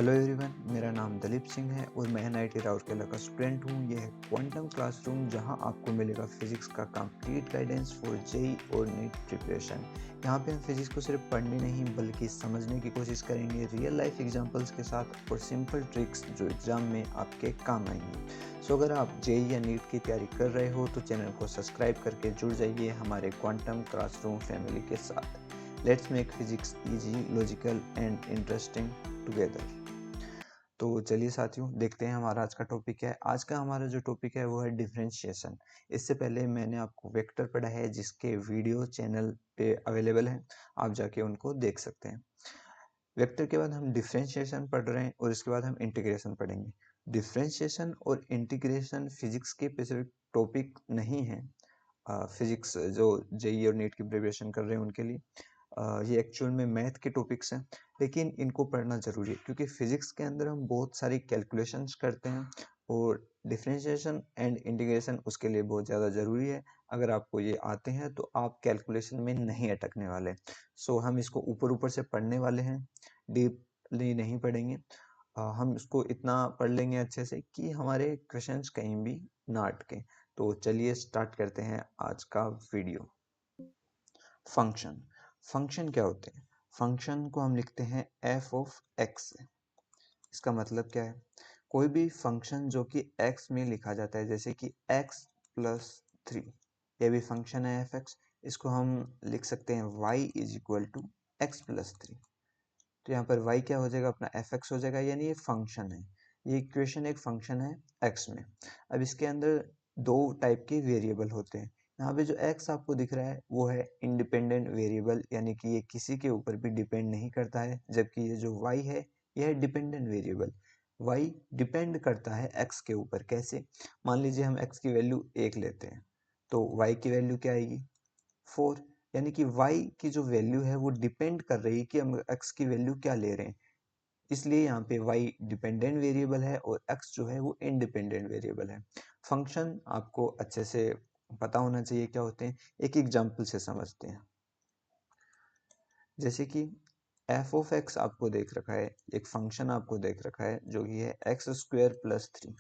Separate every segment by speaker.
Speaker 1: Hello everyone, मेरा नाम दलीप सिंह है और मैं एनआईटी राउरकेला का स्टूडेंट हूँ। यह है क्वांटम क्लासरूम, जहाँ आपको मिलेगा फिजिक्स का कंप्लीट गाइडेंस फॉर जेई और नीट प्रिपरेशन। यहाँ पे हम फिजिक्स को सिर्फ पढ़ने नहीं बल्कि समझने की कोशिश करेंगे रियल लाइफ एग्जांपल्स के साथ और सिंपल ट्रिक्स जो एग्जाम में आपके काम आएंगी। सो अगर आप जेई या नीट की तैयारी कर रहे हो तो चैनल को सब्सक्राइब करके जुड़ जाइए हमारे क्वांटम क्लासरूम फैमिली के साथ। Let's make physics easy, logical and interesting together. तो चलिए साथियों, देखते हैं हमारा आज का टॉपिक क्या है। आज का हमारा जो टॉपिक है वो है डिफरेंशिएशन। इससे पहले मैंने आपको वेक्टर पढ़ा है जिसके वीडियो चैनल पे अवेलेबल है, आप जाके उनको देख सकते हैं। वेक्टर के बाद हम डिफरेंशिएशन पढ़ रहे हैं और इसके बाद हम इंटीग्रेशन पढ़ेंगे। डिफरेंशिएशन और इंटीग्रेशन फिजिक्स के स्पेसिफिक टॉपिक नहीं है। फिजिक्स जो जेई और नीट की प्रिपरेशन कर रहे हैं उनके लिए ये एक्चुअल में मैथ के टॉपिक्स हैं, लेकिन इनको पढ़ना ज़रूरी है क्योंकि फिजिक्स के अंदर हम बहुत सारी कैलकुलेशंस करते हैं और डिफरेंशिएशन एंड इंटीग्रेशन उसके लिए बहुत ज़्यादा ज़रूरी है। अगर आपको ये आते हैं तो आप कैलकुलेशन में नहीं अटकने वाले। सो हम इसको ऊपर ऊपर से पढ़ने वाले हैं, डीपली नहीं पढ़ेंगे। हम इसको इतना पढ़ लेंगे अच्छे से कि हमारे क्वेश्चंस कहीं भी ना अटके। तो चलिए स्टार्ट करते हैं आज का वीडियो। फंक्शन फंक्शन क्या होते हैं? फंक्शन को हम लिखते हैं एफ ऑफ एक्स। इसका मतलब क्या है? कोई भी फंक्शन जो कि एक्स में लिखा जाता है, जैसे कि एक्स प्लस 3, ये भी फंक्शन है एफ एक्स। इसको हम लिख सकते हैं y is equal to x plus 3। तो यहाँ पर वाई क्या हो जाएगा? अपना एफ एक्स हो जाएगा, यानी ये फंक्शन है। ये इक्वेशन एक फंक्शन है एक्स में। अब इसके अंदर दो टाइप के वेरिएबल होते हैं। यहाँ पे जो x आपको दिख रहा है वो है इंडिपेंडेंट वेरिएबल, यानी कि ये किसी के ऊपर भी डिपेंड नहीं करता है, जबकि ये जो y है यह है डिपेंडेंट वेरिएबल। y डिपेंड करता है x के ऊपर। कैसे? मान लीजिए हम x की वैल्यू 1 लेते हैं तो y की वैल्यू क्या आएगी? 4। यानी कि y की जो वैल्यू है वो डिपेंड कर रही है कि हम x की वैल्यू क्या ले रहे हैं। इसलिए यहाँ पे y डिपेंडेंट वेरिएबल है और x जो है वो इंडिपेंडेंट वेरिएबल है। फंक्शन आपको अच्छे से पता होना चाहिए क्या होते हैं। एक एग्जांपल से समझते हैं। जैसे कि एफ ऑफ एक्स आपको देख रखा है, एक फंक्शन आपको देख रखा है जो कि है एक्स स्क्वायर प्लस 3,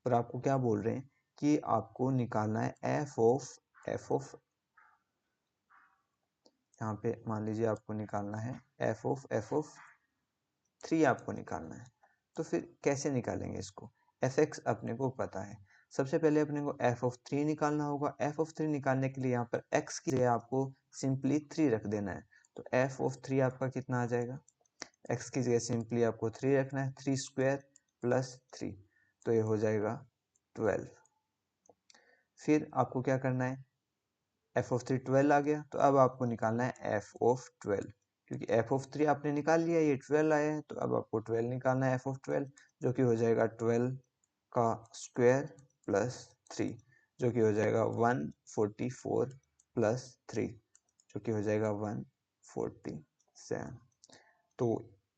Speaker 1: और आपको क्या बोल रहे हैं कि आपको निकालना है एफ ऑफ यहाँ पे मान लीजिए आपको निकालना है एफ ऑफ 3 आपको निकालना है। तो फिर कैसे निकालेंगे इसको? एफ एक्स अपने को पता है। सबसे पहले अपने को एफ ऑफ 3 निकालना होगा। एफ ऑफ 3 निकालने के लिए यहाँ पर एक्स की जगह आपको सिंपली 3 रख देना है। तो एफ ऑफ 3 आपका कितना आ जाएगा? एक्स की जगह सिंपली आपको 3 रखना है, 3 स्क्वायर प्लस 3, तो ये हो जाएगा 12। फिर आपको क्या करना है? एफ ऑफ 3 12 आ गया, तो अब आपको निकालना है एफ ऑफ 12, क्योंकि एफ ऑफ 3 आपने निकाल लिया, ये 12 आया है, तो अब आपको 12 निकालना है एफ ऑफ 12, जो कि हो जाएगा 12 का स्क्वायर प्लस 3, जो कि हो जाएगा 144 प्लस 3, जो कि हो जाएगा 147। तो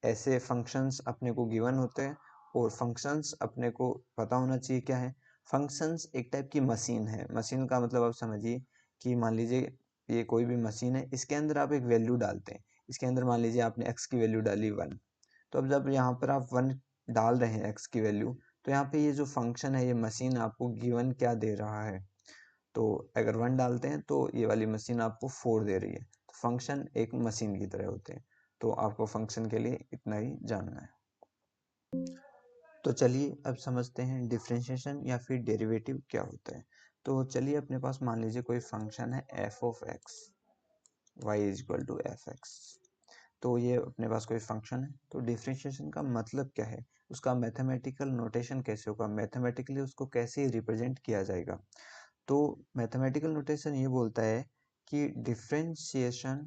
Speaker 1: ऐसे फंक्शंस अपने को गिवन होते हैं और फंक्शंस अपने को पता होना चाहिए क्या है। फंक्शंस एक टाइप की मशीन है। मशीन का मतलब आप समझिए कि मान लीजिए ये कोई भी मशीन है, इसके अंदर आप एक वैल्यू डालते हैं। इसके अंदर मान लीजिए आपने x की वैल्यू डाली 1, तो अब जब यहाँ पर आप 1 डाल रहे हैं x की वैल्यू, तो यहाँ पे ये जो फंक्शन है, ये मशीन आपको गिवन क्या दे रहा है? तो अगर 1 डालते हैं तो ये वाली मशीन आपको 4 दे रही है। तो फंक्शन एक मशीन की तरह होते हैं। तो आपको फंक्शन के लिए इतना ही जानना है। तो चलिए अब समझते हैं डिफरेंशिएशन या फिर डेरिवेटिव क्या होता है। तो चलिए, अपने पास मान लीजिए कोई फंक्शन है f of x, y is equal to f x. तो ये अपने पास कोई फंक्शन है, तो डिफरेंशिएशन का मतलब क्या है, उसका मैथमेटिकल नोटेशन कैसे होगा, मैथमेटिकली उसको कैसे रिप्रेजेंट किया जाएगा। तो मैथमेटिकल नोटेशन ये बोलता है कि differentiation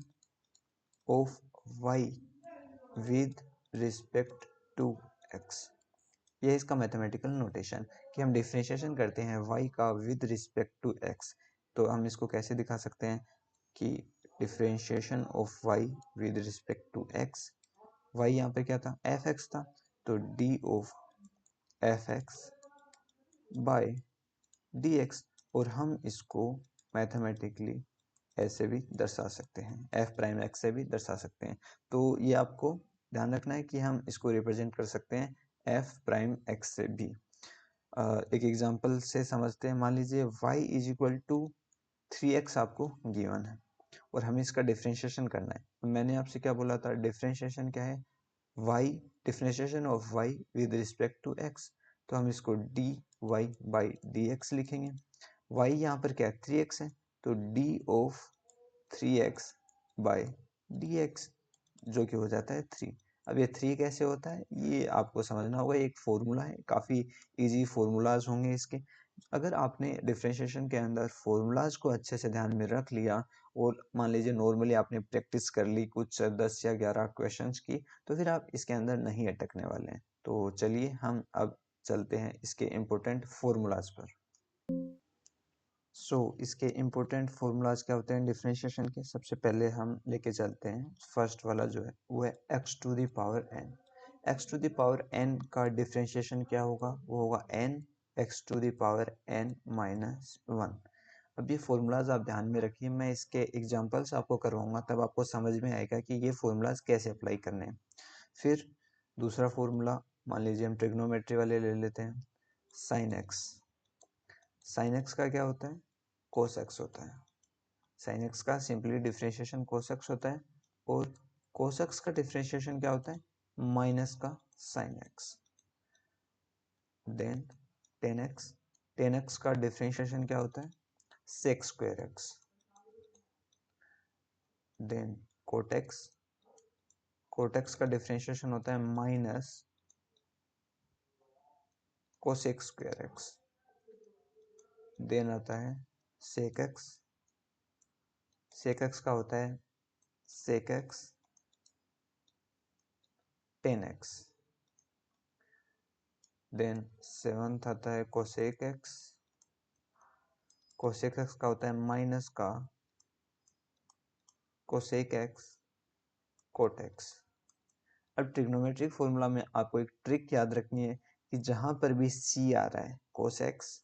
Speaker 1: of y with respect to x, ये इसका मैथमेटिकल नोटेशन, कि हम डिफरेंशिएशन करते हैं y का विद रिस्पेक्ट टू x। तो हम इसको कैसे दिखा सकते हैं कि differentiation of y with respect to x, y यहाँ पे क्या था? एफ एक्स था, तो d of f x by d x. और हम इसको मैथमेटिकली ऐसे भी दर्शा सकते हैं, एफ प्राइम एक्स से भी दर्शा सकते हैं। तो ये आपको ध्यान रखना है कि हम इसको रिप्रेजेंट कर सकते हैं एफ प्राइम एक्स से भी। एक एग्जांपल से समझते हैं। मान लीजिए y is equal to 3x आपको गिवन है और हमें इसका डिफ्रेंशिएशन करना है। मैंने आपसे क्या बोला था, डिफ्रेंशिएशन क्या है, y, differentiation of y with respect to x। तो हम इसको dy बाई dx लिखेंगे। y यहाँ पर क्या है, 3x है, तो d of 3x by dx जो कि हो जाता है 3। अब ये 3 कैसे होता है ये आपको समझना होगा, एक फॉर्मूला है, काफ़ी इजी फॉर्मूलाज होंगे इसके। अगर आपने डिफरेंशिएशन के अंदर फॉर्मूलाज को अच्छे से ध्यान में रख लिया और मान लीजिए नॉर्मली आपने प्रैक्टिस कर ली कुछ 10 या 11 क्वेश्चंस की, तो फिर आप इसके अंदर नहीं अटकने वाले हैं। तो चलिए हम अब चलते हैं इसके इम्पोर्टेंट फॉर्मूलाज पर। इसके इम्पोर्टेंट फॉर्मूलाज क्या होते हैं डिफरेंशिएशन के। सबसे पहले हम लेके चलते हैं, फर्स्ट वाला जो है वो है x to the power n। x to the power n का डिफरेंशिएशन क्या होगा, वो होगा n x to the power n minus 1। अब ये फॉर्मूलाज आप ध्यान में रखिए, मैं इसके एग्जांपल्स आपको करवाऊंगा, तब आपको समझ में आएगा कि ये फॉर्मूलाज कैसे अप्लाई करने हैं। फिर दूसरा फॉर्मूला मान लीजिए हम ट्रिग्नोमेट्री वाले ले लेते हैं, साइन एक्स। साइन एक्स का क्या होता है, कोस एक्स होता है। साइन एक्स का सिंपली डिफरेंशिएशन कोस एक्स होता है और कोस एक्स का डिफरेंशिएशन क्या होता है, माइनस का sine x. Then tan x, tan x का डिफरेंशिएशन क्या होता है, sec square x. Then cot x, cot x का डिफरेंशिएशन होता है minus cosec square x. Then आता है सेक एक्स, सेक एक्स का होता है sec x tan x. Then seventh आता है कोसेक एक्स, कोसेक एक्स का होता है माइनस का कोसेक एक्स कोट एक्स। अब ट्रिग्नोमेट्रिक फॉर्मूला में आपको एक ट्रिक याद रखनी है कि जहां पर भी c आ रहा है, कोस एक्स,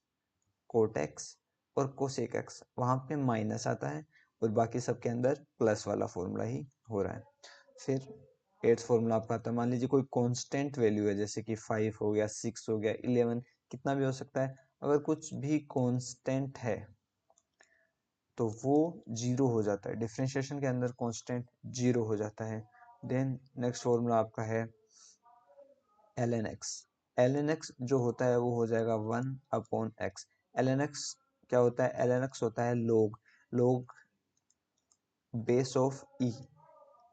Speaker 1: कोट एक्स और कोसेक एक्स, वहां पे माइनस आता है और बाकी सबके अंदर प्लस वाला फॉर्मूला ही हो रहा है। फिर एट्थ फॉर्मूला आपका आता है, मान लीजिए कोई कांस्टेंट वैल्यू है, जैसे कि 5 हो गया, 6 हो गया, 11, कितना भी हो सकता है। अगर कुछ भी कांस्टेंट है तो वो जीरो हो जाता है, डिफरेंशिएशन के अंदर कांस्टेंट जीरो हो जाता है। देन नेक्स्ट फॉर्मूला आपका है l n x. L n x जो होता है वो हो जाएगा 1/x। एल एन एक्स क्या होता है, एल एन एक्स होता है लोग, लोग बेस ऑफ ई।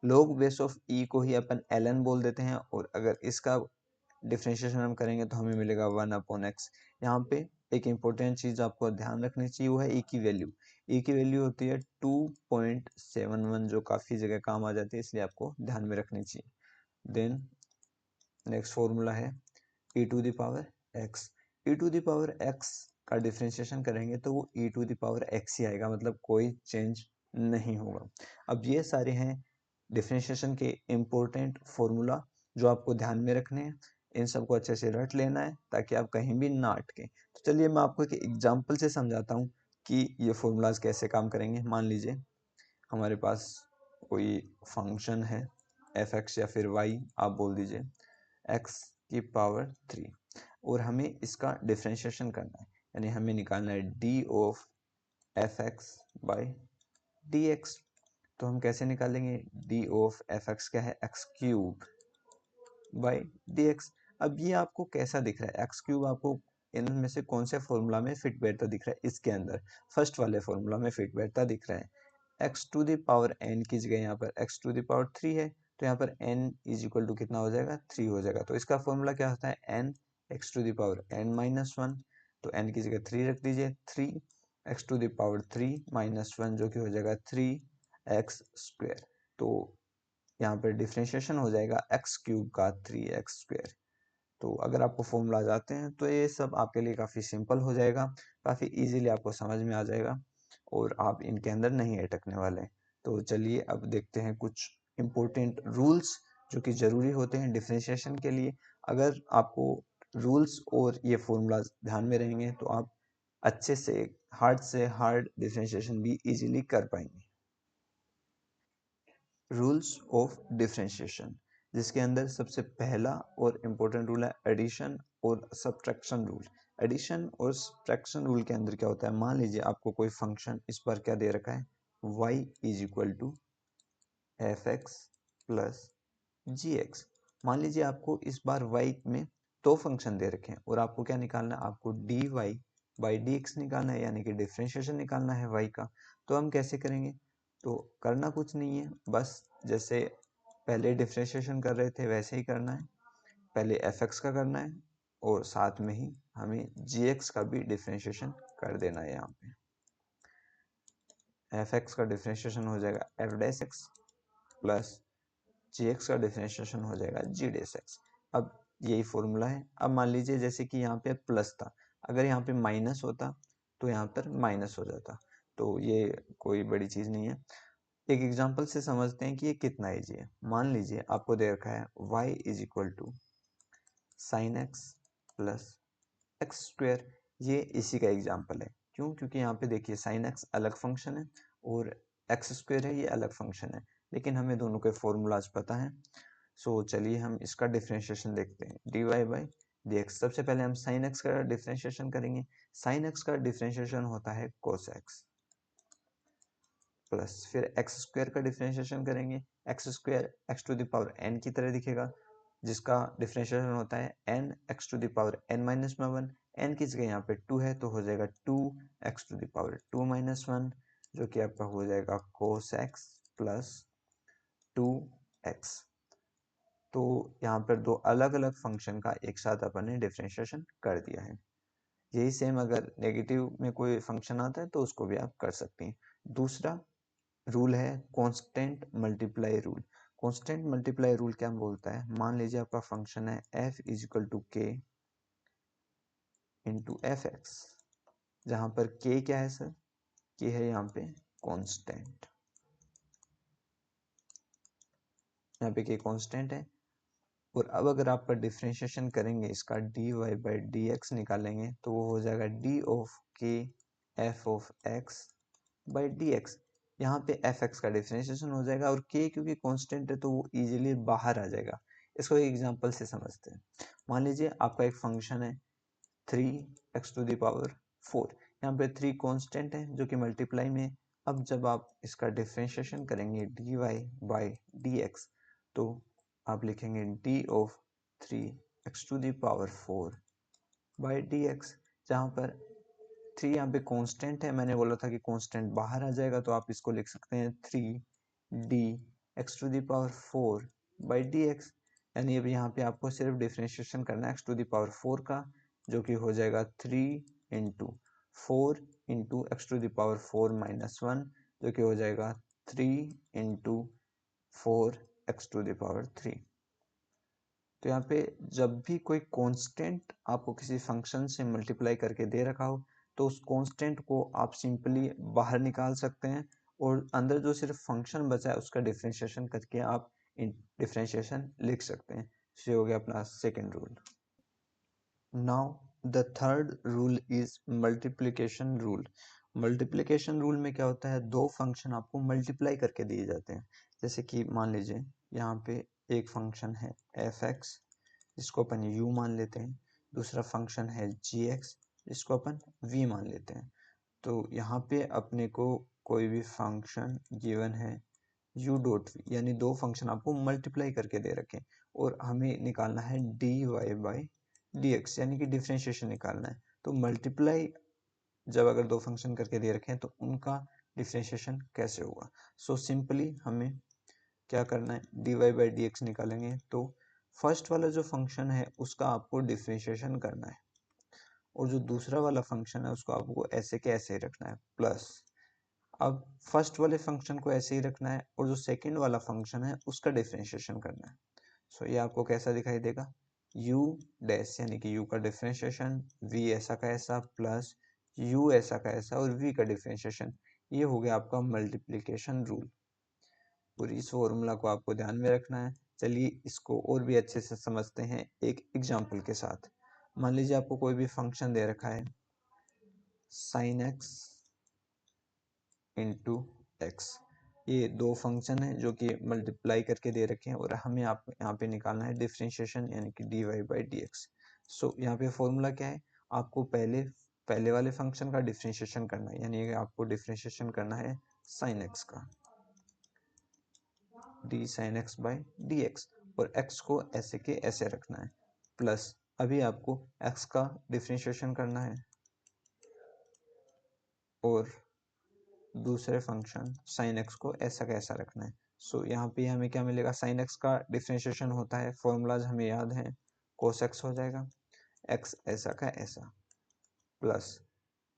Speaker 1: लोग बेस ऑफ ई को ही अपन एल एन बोल देते हैं और अगर इसका डिफरेंशिएशन हम करेंगे तो हमें मिलेगा 1/x। यहाँ पे एक इंपॉर्टेंट चीज आपको ध्यान रखनी चाहिए, वो है ई की वैल्यू। ई की वैल्यू होती है 2.71, जो काफी जगह काम आ जाती है, इसलिए आपको ध्यान में रखनी चाहिए। देन नेक्स्ट फॉर्मूला है e to the power x। e to the power x का डिफरेंशिएशन करेंगे तो वो e to the power x ही आएगा, मतलब कोई चेंज नहीं होगा। अब ये सारे हैं डिफरेंशिएशन के इम्पोर्टेंट फॉर्मूला जो आपको ध्यान में रखने हैं। इन सबको अच्छे से रट लेना है ताकि आप कहीं भी ना अटके। तो चलिए मैं आपको एक एग्जाम्पल से समझाता हूँ कि ये फॉर्मूलाज कैसे काम करेंगे। मान लीजिए हमारे पास कोई फंक्शन है एफ एक्स या फिर वाई आप बोल दीजिए, एक्स की पावर 3, और हमें इसका डिफरेंशिएशन करना है, यानी हमें निकालना है D of f x by d x. तो हम कैसे निकालेंगे, डी ऑफ एफ एक्स क्या है, x cube by d x. अब ये आपको कैसा दिख रहा है, एक्स क्यूब आपको इनमें से कौन से फॉर्मूला में फिट बैठता दिख रहा है, इसके अंदर फर्स्ट वाले फॉर्मूला में फिट बैठता दिख रहा है। X to the power n की जगह यहाँ पर एक्स टू द पावर 3 है, तो यहाँ पर n इज इक्वल टू कितना हो जाएगा, 3 हो जाएगा। तो इसका फॉर्मूला क्या होता है, n x to the power n minus 1। तो n की जगह 3 रख दीजिए, 3 x to the power 3 minus 1 जो कि हो जाएगा 3x स्क्वायर। तो यहाँ पर डिफ्रेंशिएशन हो जाएगा एक्स क्यूब का 3x स्क्वायर। तो अगर आपको फॉर्मूलाज आते हैं तो ये सब आपके लिए काफ़ी सिंपल हो जाएगा, काफ़ी इजीली आपको समझ में आ जाएगा और आप इनके अंदर नहीं अटकने वाले। तो चलिए अब देखते हैं कुछ इम्पोर्टेंट रूल्स जो कि ज़रूरी होते हैं डिफरेंशिएशन के लिए। अगर आपको रूल्स और ये फॉर्मूलाज ध्यान में रहेंगे तो आप अच्छे से हार्ड डिफरेंशिएशन भी इजीली कर पाएंगे। रूल्स ऑफ डिफरेंशिएशन, जिसके अंदर सबसे पहला और इम्पोर्टेंट रूल है एडिशन और सब्ट्रैक्शन रूल। एडिशन और सब्ट्रैक्शन रूल के अंदर क्या होता है, मान लीजिए आपको कोई फंक्शन इस बार क्या दे रखा है, y is equal to f x plus g x. मान लीजिए आपको इस बार y में दो फंक्शन दे रखे हैं और आपको क्या निकालना है, आपको d y by d x निकालना है, यानी कि डिफ्रेंशिएशन निकालना है y का। तो हम कैसे करेंगे, तो करना कुछ नहीं है, बस जैसे पहले डिफ्रेंशिएशन कर रहे थे वैसे ही करना है। पहले एफ एक्स का करना है और साथ में ही हमें जी एक्स का भी डिफ्रेंशिएशन कर देना है। यहाँ पे एफ एक्स का डिफ्रेंशिएशन हो जाएगा F dash x plus g x का डिफरेंशिएशन हो जाएगा जी डेस एक्स। अब यही फॉर्मूला है। अब मान लीजिए जैसे कि यहाँ पे प्लस था, अगर यहाँ पे माइनस होता तो यहाँ पर माइनस हो जाता, तो ये कोई बड़ी चीज़ नहीं है। एक एग्जांपल से समझते हैं कि ये कितना इजी है। मान लीजिए आपको दे रखा है y is equal to sine x plus x square. ये इसी का एग्जांपल है। क्यों, क्योंकि यहाँ पे देखिए साइन एक्स अलग फंक्शन है और एक्स स्क्वेयर है ये अलग फंक्शन है, लेकिन हमें दोनों के फॉर्मूलाज पता है। सो चलिए हम इसका डिफरेंशिएशन देखते हैं, d y by d x. सबसे पहले हम साइन एक्स का डिफरेंशिएशन करेंगे। साइन एक्स का डिफरेंशिएशन होता है कोस एक्स प्लस फिर एक्स स्क्वेयर का डिफरेंशिएशन करेंगे। X square x to the power n की तरह दिखेगा, जिसका डिफरेंशिएशन होता है n x to the power n minus में वन। एन की जगह यहाँ पे टू है तो हो जाएगा two x to the power to minus one, जो कि आपका हो जाएगा कोस एक्स प्लस टू एक्स। तो यहाँ पर दो अलग अलग फंक्शन का एक साथ अपन ने डिफरेंशिएशन कर दिया है। यही सेम अगर नेगेटिव में कोई फंक्शन आता है तो उसको भी आप कर सकते हैं। दूसरा रूल है constant multiply rule. Constant multiply rule क्या बोलता है, मान लीजिए आपका फंक्शन है f इज इक्वल टू के इंटू एफ एक्स, जहां पर k क्या है सर, k है यहाँ पे कांस्टेंट, यहाँ पे k कांस्टेंट है। और अब अगर आप डिफरेंशिएशन करेंगे इसका d y by d x निकालेंगे तो वो हो जाएगा डी ऑफ के f of x by d x. यहाँ पे एफ एक्स का डिफरेंशिएशन हो जाएगा और के क्योंकि कांस्टेंट है तो वो इजीली बाहर आ जाएगा। इसको एक एग्जांपल से समझते हैं। मान लीजिए आपका एक फंक्शन है three x to the power four. यहाँ पे थ्री कांस्टेंट है जो कि मल्टीप्लाई में। अब जब आप इसका डिफरेंशिएशन करेंगे d y by d x तो आप लिखेंगे d of three x to the power four by d x, जहाँ पर थ्री यहाँ पे कांस्टेंट है। मैंने बोला था कि कांस्टेंट बाहर आ जाएगा तो आप इसको लिख सकते हैं three d x to the power four by d x. यानी अब यहाँ पे आपको सिर्फ डिफरेंशिएशन करना है x to the power four का, जो कि हो जाएगा three into four into x to the power four minus one, जो कि हो जाएगा three into four x to the power three. तो यहाँ पे जब भी कोई कांस्टेंट आपको किसी फंक्शन से मल्टीप्लाई करके दे रखा हो तो उस कांस्टेंट को आप सिंपली बाहर निकाल सकते हैं और अंदर जो सिर्फ फंक्शन बचा है उसका डिफरेंशिएशन करके आप डिफरेंशिएशन लिख सकते हैं। ये हो गया अपना second rule. Now the third rule is multiplication rule. Multiplication rule में क्या होता है, दो फंक्शन आपको मल्टीप्लाई करके दिए जाते हैं। जैसे कि मान लीजिए यहाँ पे एक फंक्शन है एफ एक्स जिसको अपन u मान लेते हैं, दूसरा फंक्शन है जी एक्स जिसको अपन v मान लेते हैं। तो यहाँ पे अपने को कोई भी फंक्शन गिवन है u डॉट v, यानी दो फंक्शन आपको मल्टीप्लाई करके दे रखे हैं और हमें निकालना है d y by d x, यानी कि डिफ्रेंशिएशन निकालना है। तो मल्टीप्लाई जब अगर दो फंक्शन करके दे रखे हैं तो उनका डिफ्रेंशिएशन कैसे होगा। सो सिंपली हमें क्या करना है, d y by d x निकालेंगे तो फर्स्ट वाला जो फंक्शन है उसका आपको डिफरेंशिएशन करना है और जो दूसरा वाला फंक्शन है उसको आपको ऐसे के ऐसे ही रखना है प्लस। अब फर्स्ट वाले फंक्शन को ऐसे ही रखना है और जो सेकंड वाला फंक्शन है उसका डिफरेंशिएशन करना है। सो ये आपको कैसा दिखाई देगा, u डैश यानी कि u का डिफरेंशिएशन v ऐसा का ऐसा प्लस u ऐसा का ऐसा और v का डिफरेंशिएशन। ये हो गया आपका मल्टीप्लिकेशन रूल। पूरी इस फॉर्मूला को आपको ध्यान में रखना है। चलिए इसको और भी अच्छे से समझते हैं एक एग्जांपल के साथ। मान लीजिए आपको कोई भी फंक्शन दे रखा है साइन एक्स इंटू एक्स। ये दो फंक्शन है जो कि मल्टीप्लाई करके दे रखे हैं और हमें आप यहाँ पे निकालना है डिफरेंशिएशन यानी कि dy by d x. So यहाँ पे फॉर्मूला क्या है, आपको पहले वाले फंक्शन का डिफरेंशिएशन करना है, यानी कि आपको डिफरेंशिएशन करना है साइन एक्स का, D sine x by d x, और x को ऐसे के ऐसे रखना है, प्लस अभी आपको x का डिफरेंशिएशन करना है और दूसरे फंक्शन sin x को ऐसा का ऐसा रखना है। सो यहाँ पे हमें क्या मिलेगा, sin x का डिफरेंशिएशन होता है, फॉर्मूलाज हमें याद हैं, cos x हो जाएगा x ऐसा का ऐसा, प्लस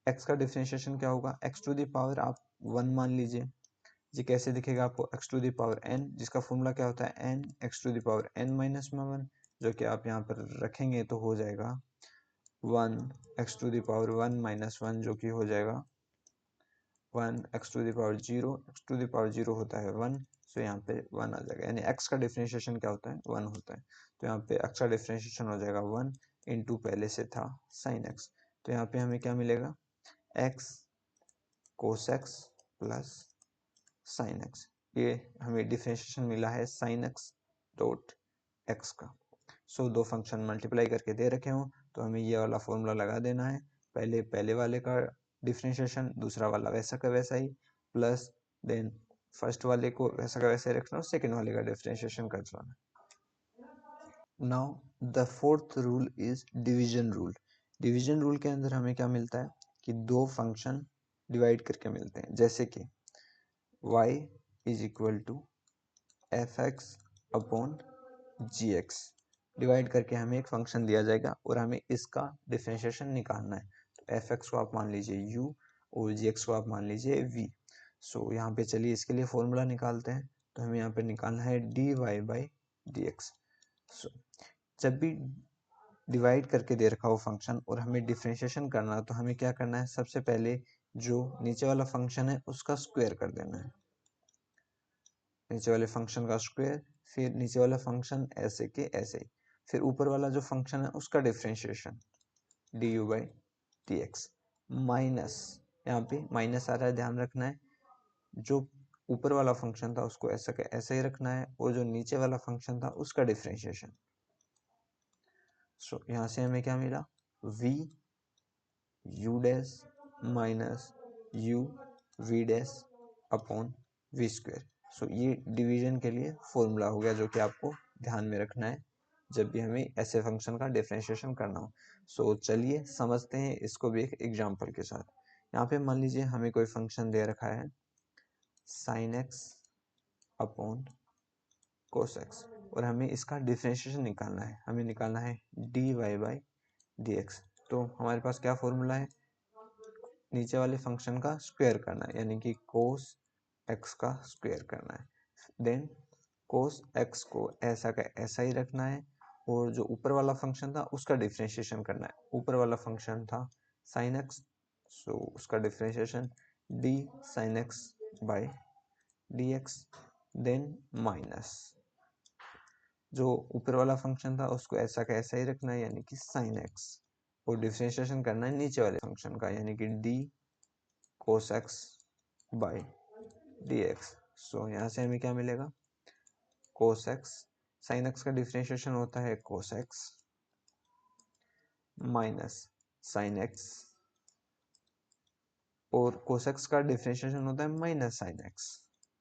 Speaker 1: x का डिफरेंशिएशन क्या होगा, x टू द पावर आप 1 मान लीजिए, ये कैसे दिखेगा आपको, x to the power n, जिसका फॉर्मूला क्या होता है n x to the power n minus 1, जो कि आप यहाँ पर रखेंगे तो हो जाएगा 1 x to the power 1 minus 1, जो कि हो जाएगा 1 x to the power 0, x to the power 0 होता है 1, सो यहाँ पे 1 आ जाएगा, यानी x का डिफरेंशिएशन क्या होता है 1 होता है, तो यहाँ पे x का डिफरेंशिएशन हो जाएगा 1 इंटू पहले से था sin x, तो यहाँ पे हमें क्या मिलेगा x cos x plus sin x, ये हमें डिफरेंशिएशन मिला है sin x डॉट x का। सो दो फंक्शन मल्टीप्लाई करके दे रखे हो तो हमें ये वाला फॉर्मूला लगा देना है, पहले वाले का डिफरेंशिएशन, दूसरा वाला वैसा का वैसा ही, प्लस देन फर्स्ट वाले को वैसा का वैसे रखना और सेकेंड वाले का डिफरेंशिएशन कर देना। Now the fourth rule is division rule. Division rule के अंदर हमें क्या मिलता है कि दो फंक्शन डिवाइड करके मिलते हैं, जैसे कि y is equal to f x upon g x, divide करके हमें एक फंक्शन दिया जाएगा और हमें इसका डिफरेंशिएशन निकालना है, तो एफ एक्स को आप मान लीजिए u और जी एक्स को आप मान लीजिए v। सो यहाँ पे चलिए इसके लिए फॉर्मूला निकालते हैं, तो हमें यहाँ पे निकालना है dy बाई डी एक्स। सो जब भी डिवाइड करके दे रखा हो फंक्शन और हमें डिफरेंशिएशन करना है तो हमें क्या करना है, सबसे पहले जो नीचे वाला फंक्शन है उसका स्क्वायर कर देना है, नीचे वाले फंक्शन का स्क्वायर, फिर नीचे वाला फंक्शन ऐसे के ऐसे ही, फिर ऊपर वाला जो फंक्शन है उसका differentiation D you by d x, minus यहाँ पे माइनस आ रहा है ध्यान रखना है, जो ऊपर वाला फंक्शन था उसको ऐसा का ऐसा ही रखना है और जो नीचे वाला फंक्शन था उसका डिफरेंशिएशन। सो यहाँ से हमें क्या मिला, v u dash minus u v dash upon v square. So ये डिवीजन के लिए फॉर्मूला हो गया जो कि आपको ध्यान में रखना है जब भी हमें ऐसे फंक्शन का डिफरेंशिएशन करना हो। सो चलिए समझते हैं इसको भी एक एग्जांपल के साथ। यहाँ पे मान लीजिए हमें कोई फंक्शन दे रखा है sin x upon cos x और हमें इसका डिफरेंशिएशन निकालना है, हमें निकालना है dy बाई डी एक्स। तो हमारे पास क्या फॉर्मूला है, नीचे वाले फंक्शन का स्क्वायर करना है, यानी कि cos x का स्क्वायर करना है, देन cos x को ऐसा का ऐसा ही रखना है और जो ऊपर वाला फंक्शन था उसका डिफरेंशिएशन करना है, ऊपर वाला फंक्शन था sin x, सो उसका differentiation d sin x by d x, then minus जो ऊपर वाला फंक्शन था उसको ऐसा का ऐसा ही रखना है, यानी कि sin x, और डिफरेंशिएशन करना है नीचे वाले फंक्शन का, यानी कि d cos x by d x. So यहाँ से हमें क्या मिलेगा, cos x, sin x का डिफरेंशिएशन होता है cos x minus sin x और cos x का डिफरेंशिएशन होता है माइनस sin x।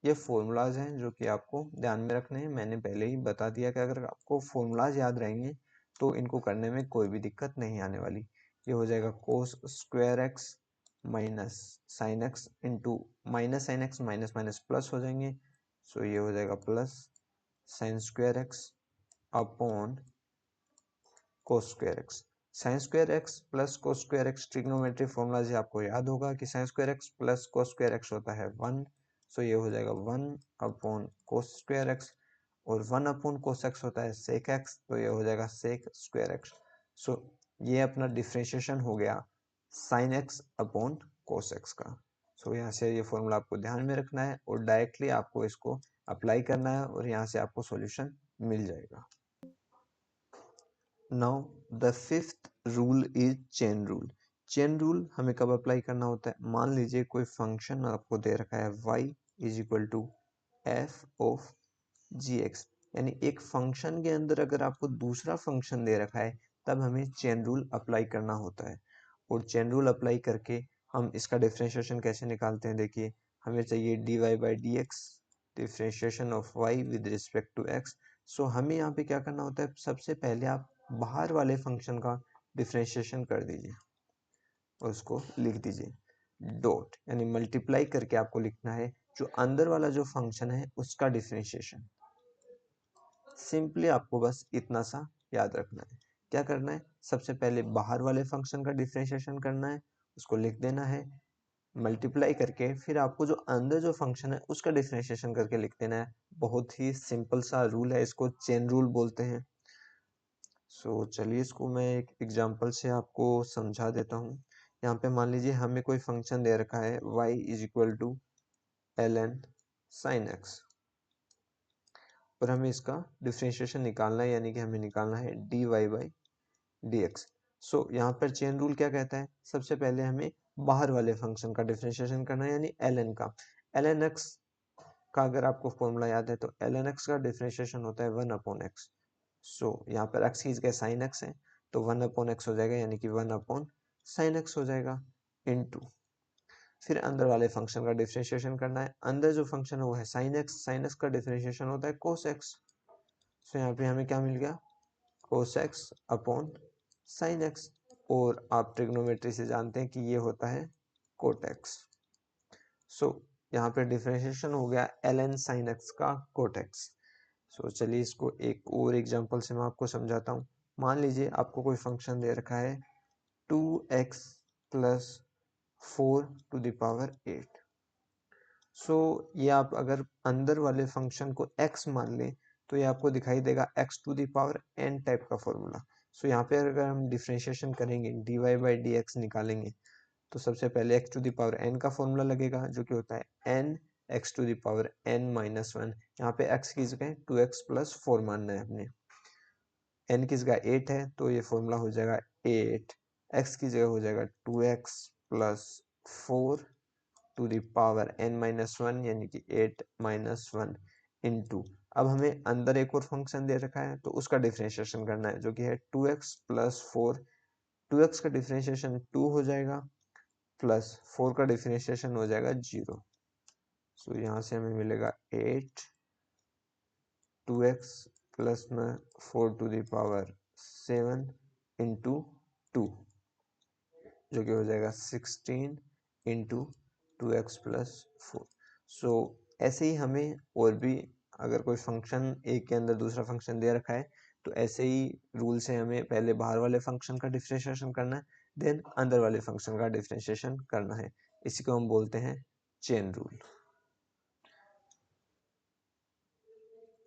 Speaker 1: ये फॉर्मूलाज हैं जो कि आपको ध्यान में रखने हैं, मैंने पहले ही बता दिया कि अगर आपको फॉर्मूलाज याद रहेंगे तो इनको करने में कोई भी दिक्कत नहीं आने वाली। ये हो जाएगा cos square x minus sine x into minus sine x, minus minus plus हो जाएंगे, सो ये हो जाएगा plus sine square x upon cos square x. Sine square x plus cos square x trigonometry formula से आपको याद होगा कि sine square x plus cos square x होता है 1, सो ये हो जाएगा 1 अपॉन कोस स्क्वायर एक्स, और 1 अपॉन कोस एक्स होता है सेक एक्स, तो ये हो जाएगा सेक स्क्वायर एक्स। सो ये अपना डिफरेंशिएशन हो गया sine x upon cos x का। सो यहाँ से ये फॉर्मूला आपको ध्यान में रखना है और डायरेक्टली आपको इसको अप्लाई करना है और यहाँ से आपको सॉल्यूशन मिल जाएगा। Now the fifth rule is chain rule. Chain rule हमें कब अप्लाई करना होता है, मान लीजिए कोई फंक्शन आपको दे रखा है y is equal to f of g x. यानी एक फंक्शन के अंदर अगर आपको दूसरा फंक्शन दे रखा है तब हमें चेन रूल अप्लाई करना होता है, और चेन रूल अप्लाई करके हम इसका डिफरेंशिएशन कैसे निकालते हैं। देखिए, हमें चाहिए d y by d x, differentiation of y with respect to x. So हमें यहाँ पे क्या करना होता है, सबसे पहले आप बाहर वाले फंक्शन का डिफरेंशिएशन कर दीजिए और उसको लिख दीजिए डॉट, यानी मल्टीप्लाई करके आपको लिखना है जो अंदर वाला जो फंक्शन है उसका डिफरेंशिएशन। सिंपली आपको बस इतना सा याद रखना है। क्या करना है, सबसे पहले बाहर वाले फंक्शन का डिफरेंशिएशन करना है, उसको लिख देना है मल्टीप्लाई करके, फिर आपको जो अंदर जो फंक्शन है उसका डिफरेंशिएशन करके लिख देना है। बहुत ही सिंपल सा रूल है, इसको चेन रूल बोलते हैं। सो चलिए इसको मैं एक एग्जांपल से आपको समझा देता हूँ। यहाँ पे मान लीजिए हमें कोई फंक्शन दे रखा है y is equal to ln sin x, और हमें इसका डिफरेंशिएशन निकालना है, यानी कि हमें निकालना है dy बाई dx। सो यहाँ पर चेन रूल क्या कहता है, सबसे पहले हमें बाहर वाले फंक्शन का डिफरेंशिएशन करना है, यानी ln का। ln x का अगर आपको फॉर्मूला याद है तो ln x का डिफरेंशिएशन होता है 1/x। सो यहाँ पर x की जगह sin x है तो 1/x हो जाएगा, यानी कि 1/sin x हो जाएगा, इनटू फिर अंदर वाले फंक्शन का डिफरेंशिएशन करना है। अंदर जो फंक्शन है वो है sin x का डिफरेंशिएशन होता है cos x। सो यहाँ पे हमें क्या मिल गया, cos x upon sin x, और आप ट्रिग्नोमेट्री से जानते हैं कि ये होता है cot x। सो यहाँ पे डिफरेंशिएशन हो गया ln sin x का cot x। सो चलिए इसको एक और एग्जांपल से मैं आपको समझाता हूँ। मान लीजिए आपको कोई फंक्शन दे रखा है 2x प्लस 4⁸। सो ये आप अगर अंदर वाले फंक्शन को x मान लें तो ये आपको दिखाई देगा x⁴n टाइप का फॉर्मूला। सो यहाँ पे अगर हम डिफरेंशिएशन करेंगे dy बाई dx निकालेंगे तो सबसे पहले x⁴n का फॉर्मूला लगेगा जो कि होता है n x⁴n-1। यहाँ पे x की जगह 2x प्लस 4 मानना है हमने, n की जगह 8 है तो ये फॉर्मूला हो जाएगा 8, x की जगह हो जाएगा 2x प्लस 4⁴n-1, यानी कि 8-1 इंटू। अब हमें अंदर एक और फंक्शन दे रखा है तो उसका डिफरेंशिएशन करना है जो कि है 2x प्लस 4। 2x का डिफरेंशिएशन 2 हो जाएगा, प्लस 4 का डिफरेंशिएशन हो जाएगा 0। सो यहाँ से हमें मिलेगा 8, 2x प्लस में 4⁴ इंटू 2, जो कि हो जाएगा 16 इंटू 2x प्लस 4। सो ऐसे ही हमें और भी अगर कोई फंक्शन एक के अंदर दूसरा फंक्शन दे रखा है तो ऐसे ही रूल से हमें पहले बाहर वाले फंक्शन का डिफरेंशिएशन करना है, देन अंदर वाले फंक्शन का डिफरेंशिएशन करना है। इसी को हम बोलते हैं चेन रूल।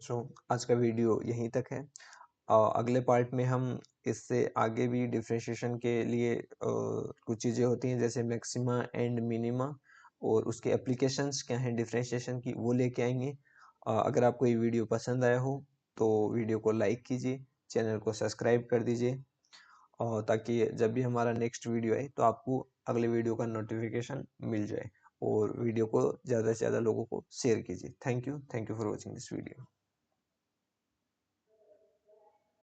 Speaker 1: सो आज का वीडियो यहीं तक है। अगले पार्ट में हम इससे आगे भी डिफरेंशिएशन के लिए कुछ चीज़ें होती हैं जैसे मैक्सिमा एंड मिनिमा, और उसके एप्लीकेशंस क्या हैं डिफरेंशिएशन की, वो लेके आएंगे। अगर आपको ये वीडियो पसंद आया हो तो वीडियो को लाइक कीजिए, चैनल को सब्सक्राइब कर दीजिए, और ताकि जब भी हमारा नेक्स्ट वीडियो आए तो आपको अगले वीडियो का नोटिफिकेशन मिल जाए, और वीडियो को ज़्यादा से ज़्यादा लोगों को शेयर कीजिए। Thank you for watching this video.